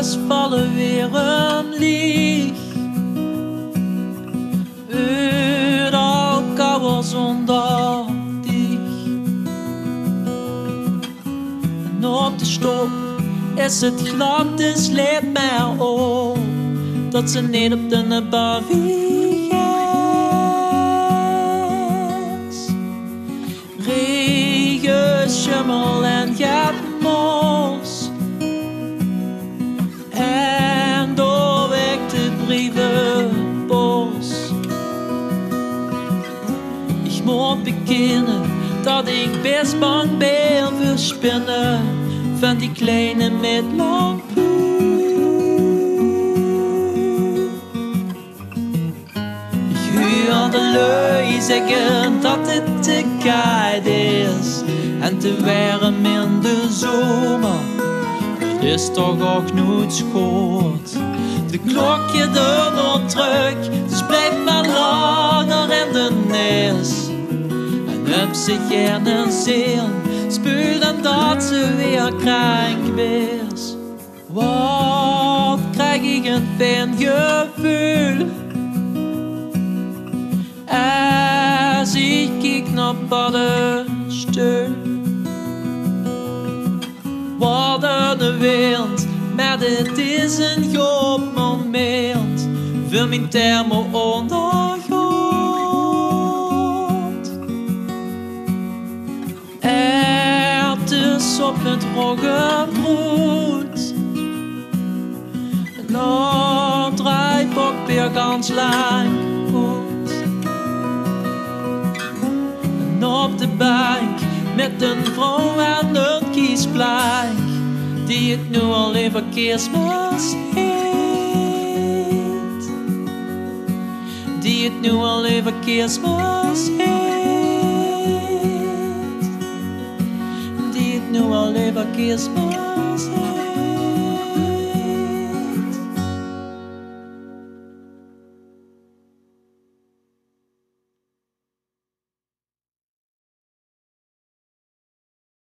s'morgens vallen weer een licht. Überall kauwels onder dich. En op de stop is het glad, dus let maar op dat ze niet op de bavies. Regen, schimmel en mos. En doorweg de brievenbos. Ik moet bekennen dat ik best bang ben voor spinnen van die kleine met lang poep. Ik hoor de lui zeggen dat het te koud is en te warm in de zomer. Het is toch ook nooit schoot. De klokje er nog terug, dus blijf maar langer in de nis. En op zich gerne zin, spul dan dat ze weer krank is. Wat krijg ik een fijn gevoel als ik kijk naar paddenstoel. Wat een wind, maar dit is een goed moment voor mijn thermo ondergrond. Erwtes op het roggebrood. En dan draaiboek weer ganz lang goed. En op de bank met een vrouw aan een kiesplank die het nu al even kerstmis heet. Die het nu al even kerstmis heet. Die het nu al even kerstmis heet.